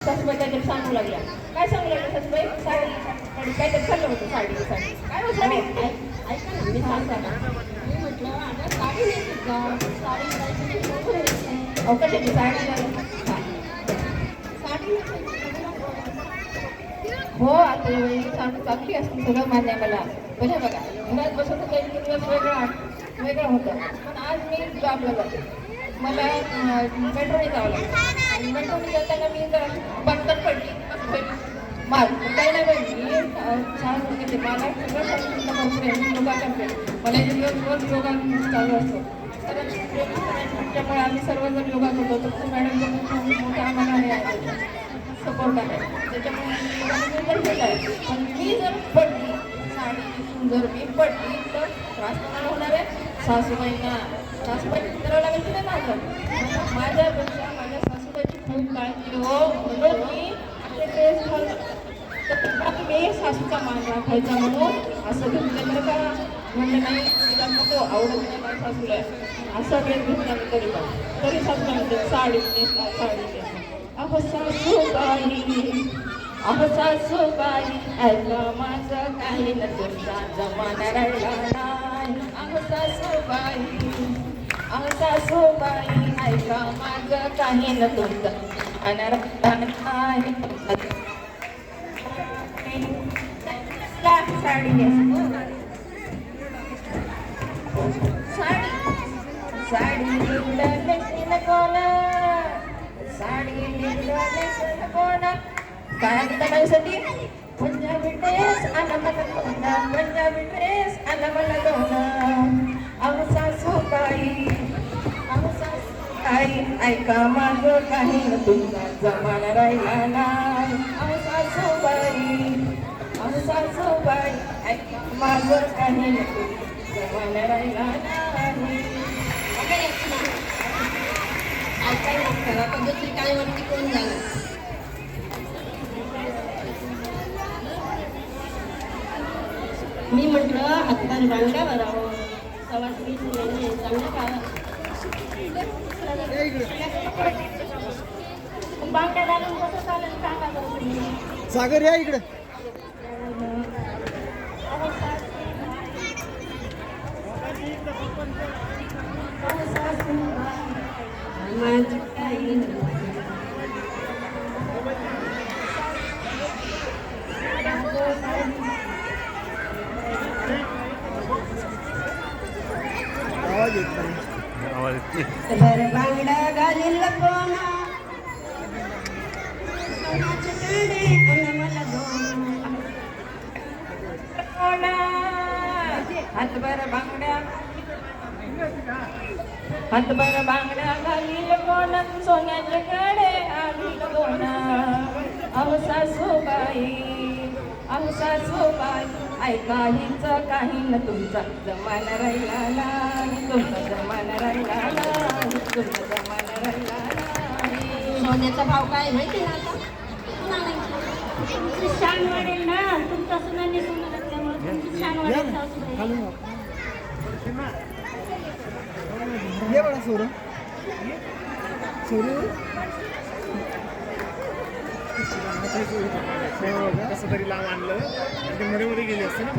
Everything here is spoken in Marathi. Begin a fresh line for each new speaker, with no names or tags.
सासूबाई काहीतरी सांगू लागल्या. काय सांगू लागल्या सासूबाई? साडी काहीतरी चाललं होतं. साडी काय हो साडी? ऐका ना, मी सांगता ना. मी म्हटलं अगं साडी नाही का? साडी अहो कशाची साडी साडी हो आता सांगू चांगली असते सगळं मान्य मला. म्हणजे बघा घरात बसत होतं एक दिवस वेगळं होतं. पण आज मी जॉबला जाते. मला मेट्रोने जावं लागतं आणि मेट्रोने जाताना मी बंधन पडली माल काही नाही पाहिजे छान होते. मला सगळं योगा करते. मला दिवसभर योगा चालू असतो. तर त्यामुळे आम्ही सर्वजण योगा करतो. तर मॅडम मोठा आम्हाला हे सपोर्ट आहे. त्याच्यामुळे आहे. पण मी जर पडली साडी जर मी पडली तर त्रास कोणाला होणार आहे? सासूबाईंना. सासूबाई करावं लागेल की नाही माझ्यापेक्षा माझ्या सासूबाईची खूप काळजी हो. म्हणून मी असे ड्रेस घालतो. मी सासूचा मान राखायचा म्हणून असं घेतलं का म्हणजे नाही तिला नको आवडत नाही माझ्या सासूला असं ड्रेस घेतला मी तरी सासूला म्हणते साडी नेसला साडी नेसला. अहो सासूबाई अहो सासूबाई ऐका माझं काही न तुमचा जमाना राहिला नाही. अहो सासूबाई अहो सासूबाई ऐका माझं काही न तुमचं नाही. साडी साडी नेसली कोणा साडी नेसली कोणा काय माझ्यासाठी पंजाबी ड्रेस आला मला दोना पंजाबी ड्रेस आला मला दोना. अहो सासूबाई ऐका माझं काही न तुमचा जमाना राहिला नाही. अहो सासूबाई ऐका माझं काही न तुमचा जमाना राहिला नाही. दुसरी काय वरती कोण झालं? मी म्हटलं हातभार बांगड्या भरावं सवासनी चांगल्या बांगड्या घालून कसं चालेल सांगा तुम्ही.
सागर या इकडे.
बांगडा घालील कोणा हातभर बांगड्या घालील कोणा सोन्याचे कडे आलील कोणा. अहो सासूबाई ऐका हिच काही न तुमचा जमाना राहिला नाही. तुमचा जमाना राहिला नाही. तुमचा जमाना राहिला नाही. सोन्याचा भाव काय माहिती ना आता छान वाढेल ना तुमचा सुनाने सोनं घातल्यामुळे छान वाढेल.
ये बडा सोरू
कसं तरी लांब आणलं मध्ये मध्ये गेली असते ना.